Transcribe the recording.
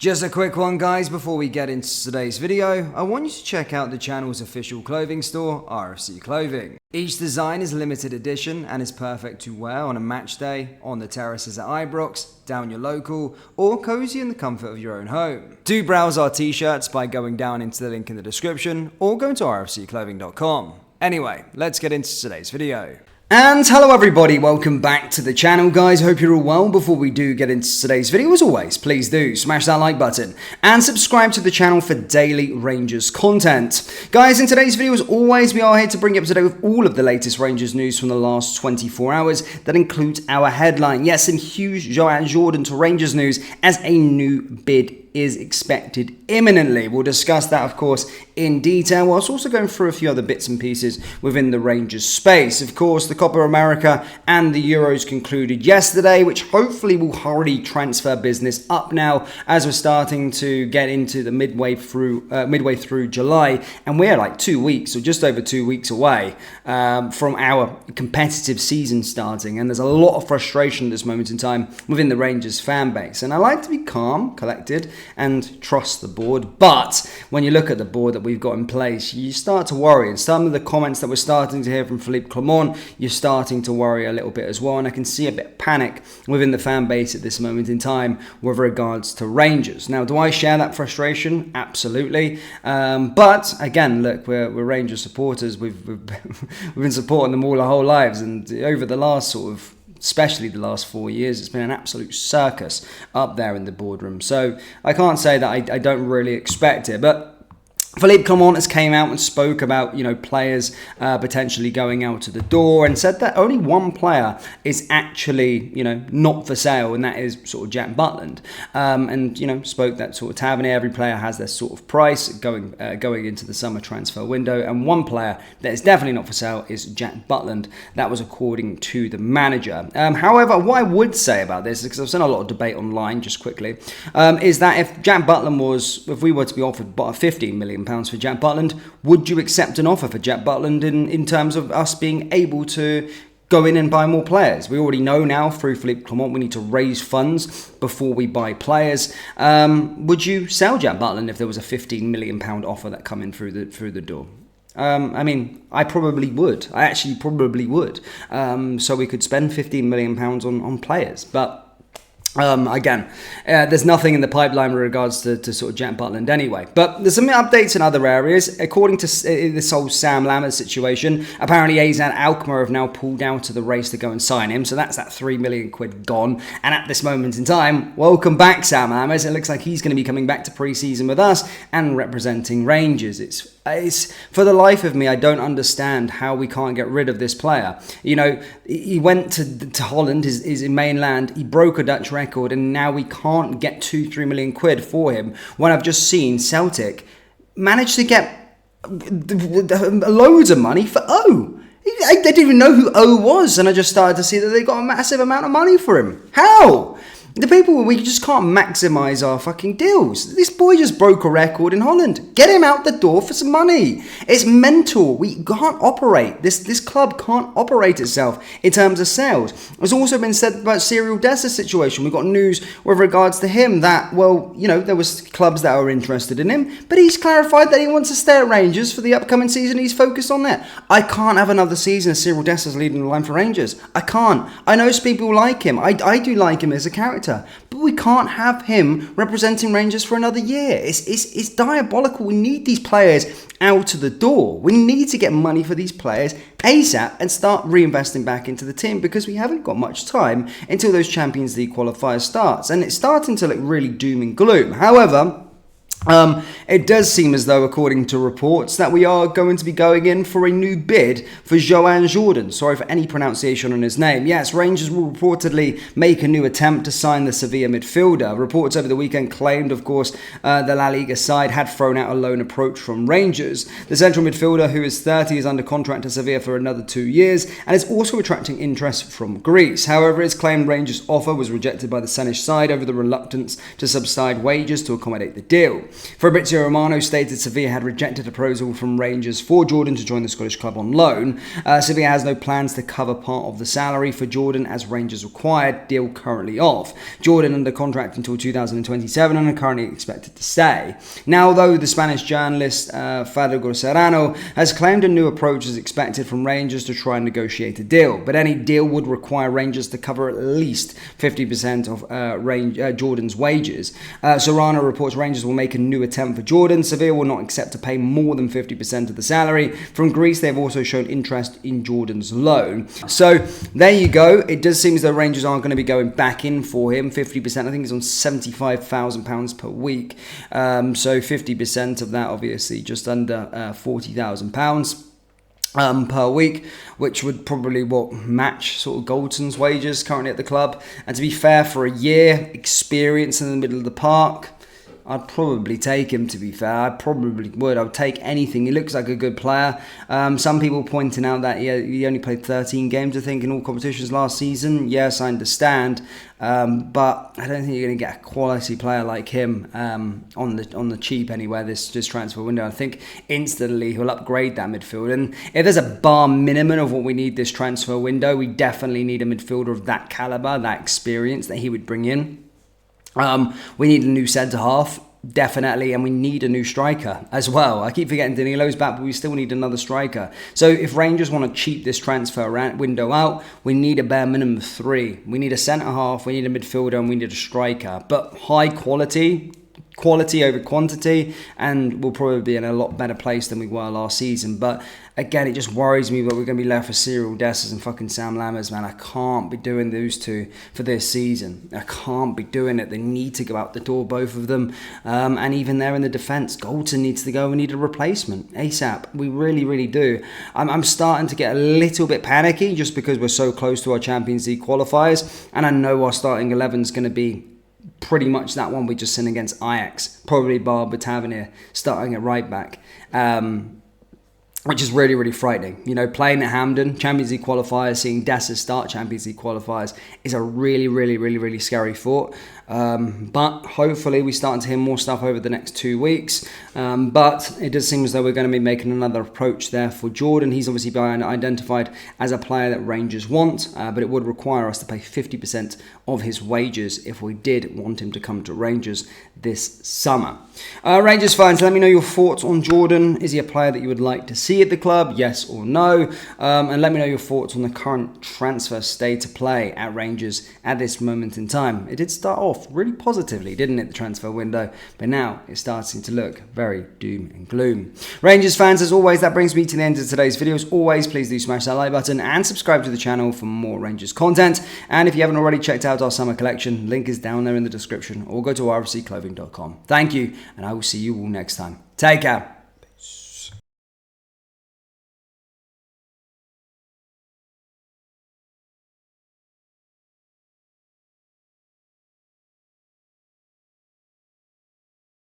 Just a quick one, guys, before we get into today's video. I want you to check out the channel's official clothing store, RFC Clothing. Each design is limited edition and is perfect to wear on a match day, on the terraces at Ibrox, down your local, or cozy in the comfort of your own home. Do browse our t-shirts by going down into the link in the description or going to rfcclothing.com. Anyway, let's get into today's video. And hello everybody, welcome back to the channel, guys. Hope you're all well. Before we do get into today's video, as always, please do smash that like button and subscribe to the channel for daily Rangers content. Guys, in today's video, as always, we are here to bring you up to date with all of the latest Rangers news from the last 24 hours. That includes our headline. Yes, some huge Joan Jordan to Rangers news as a new bid is expected imminently. We'll discuss that, of course, in detail, whilst also going through a few other bits and pieces within the Rangers space. Of course, the Copa America and the Euros concluded yesterday, which hopefully will hurry transfer business up now as we're starting to get into the midway through July, and we're like 2 weeks or just over 2 weeks away from our competitive season starting, and there's a lot of frustration at this moment in time within the Rangers fan base. And I like to be calm, collected, and trust the board, but when you look at the board that we've got in place, you start to worry. And some of the comments that we're starting to hear from Philippe Clement, you're starting to worry a little bit as well, and I can see a bit of panic within the fan base at this moment in time with regards to Rangers. Now, do I share that frustration? Absolutely, but again, look, we're Rangers supporters. We've been supporting them all our whole lives, and over the last especially the last 4 years, it's been an absolute circus up there in the boardroom. So I can't say that I don't really expect it, but Philippe Clement has came out and spoke about, players potentially going out to the door, and said that only one player is actually, not for sale, and that is sort of Jack Butland. And spoke that sort of Tavernier, every player has their sort of price going into the summer transfer window, and one player that is definitely not for sale is Jack Butland. That was according to the manager. However, what I would say about this, because I've seen a lot of debate online, just quickly, is that if we were to be offered 15 million pounds for Jack Butland, would you accept an offer for Jack Butland in terms of us being able to go in and buy more players? We already know now through Philippe Clement we need to raise funds before we buy players. Would you sell Jack Butland if there was a 15 million pound offer that come in through the door? I probably would. I actually probably would. So we could spend 15 million pounds on players, but again, there's nothing in the pipeline with regards to sort of Jack Butland anyway. But there's some updates in other areas. According to this whole Sam Lammers situation, apparently Azad Alkmaar have now pulled out of the race to go and sign him. So that's that 3 million quid gone. And at this moment in time, welcome back, Sam Lammers. It looks like he's going to be coming back to pre-season with us and representing Rangers. It's for the life of me, I don't understand how we can't get rid of this player. He went to Holland, his mainland, he broke a Dutch record, and now we can't get 2-3 million quid for him, when I've just seen Celtic manage to get loads of money for O. I didn't even know who O was, and I just started to see that they got a massive amount of money for him. How? The people, we just can't maximise our fucking deals. This boy just broke a record in Holland. Get him out the door for some money. It's mental. We can't operate. This club can't operate itself in terms of sales. There's also been said about Cyril Dessa's situation. We've got news with regards to him that, there was clubs that were interested in him, but he's clarified that he wants to stay at Rangers for the upcoming season. He's focused on that. I can't have another season of Cyril Dessa's leading the line for Rangers. I can't. I know people like him. I do like him as a character. But we can't have him representing Rangers for another year. It's diabolical. We need these players out to the door. We need to get money for these players ASAP and start reinvesting back into the team, because we haven't got much time until those Champions League qualifiers starts. And it's starting to look really doom and gloom. However, it does seem as though, according to reports, that we are going to be going in for a new bid for Joan Jordan. Sorry for any pronunciation on his name. Yes, Rangers will reportedly make a new attempt to sign the Sevilla midfielder. Reports over the weekend claimed, of course, the La Liga side had thrown out a loan approach from Rangers. The central midfielder, who is 30, is under contract to Sevilla for another 2 years and is also attracting interest from Greece. However, it's claimed Rangers' offer was rejected by the Spanish side over the reluctance to subside wages to accommodate the deal. Fabrizio Romano stated Sevilla had rejected a proposal from Rangers for Jordan to join the Scottish club on loan. Sevilla has no plans to cover part of the salary for Jordan as Rangers required, deal currently off. Jordan under contract until 2027 and are currently expected to stay. Now, though, the Spanish journalist Federico Serrano has claimed a new approach is expected from Rangers to try and negotiate a deal, but any deal would require Rangers to cover at least 50% of Jordan's wages. Serrano reports Rangers will make a new attempt for Jordan. Sevilla will not accept to pay more than 50% of the salary. From Greece, they have also shown interest in Jordan's loan. So there you go. It does seem as though Rangers aren't going to be going back in for him. 50%, I think he's on £75,000 per week. So 50% of that, obviously, just under £40,000. Per week, which would probably match sort of Goldson's wages currently at the club. And to be fair, for a year experience in the middle of the park, I'd probably take him, to be fair. I probably would. I would take anything. He looks like a good player. Some people pointing out that he only played 13 games, I think, in all competitions last season. Yes, I understand. But I don't think you're going to get a quality player like him on the cheap anywhere this transfer window. I think instantly he'll upgrade that midfield. And if there's a bar minimum of what we need this transfer window, we definitely need a midfielder of that caliber, that experience that he would bring in. We need a new centre-half, definitely, and we need a new striker as well. I keep forgetting Danilo's back, but we still need another striker. So if Rangers want to cheat this transfer window out, we need a bare minimum of 3. We need a centre-half, we need a midfielder, and we need a striker. But high quality over quantity, and we'll probably be in a lot better place than we were last season. But again, it just worries me that we're going to be left with Cyril Dessers and fucking Sam Lammers, man. I can't be doing those two for this season. I can't be doing it. They need to go out the door, both of them. And even there in the defence, Goldson needs to go. We need a replacement ASAP. We really, really do. I'm starting to get a little bit panicky just because we're so close to our Champions League qualifiers, and I know our starting 11 is going to be pretty much that one we just seen against Ajax, probably Barber Tavernier starting at right back, which is really, really frightening. You know, playing at Hampden, Champions League qualifiers, seeing Dessers start Champions League qualifiers is a really, really, really, really scary thought. But hopefully we're starting to hear more stuff over the next 2 weeks. But it does seem as though we're going to be making another approach there for Jordan. He's obviously been identified as a player that Rangers want, but it would require us to pay 50% of his wages if we did want him to come to Rangers this summer. Rangers fans, let me know your thoughts on Jordan. Is he a player that you would like to see at the club? Yes or no? And let me know your thoughts on the current transfer state of play at Rangers at this moment in time. It did start off really positively, didn't it, the transfer window? But now it's starting to look very doom and gloom. Rangers fans, as always, that brings me to the end of today's video. As always, please do smash that like button and subscribe to the channel for more Rangers content. And if you haven't already checked out our summer collection, link is down there in the description, or go to rfcclothing.com. Thank you, and I will see you all next time. Take care.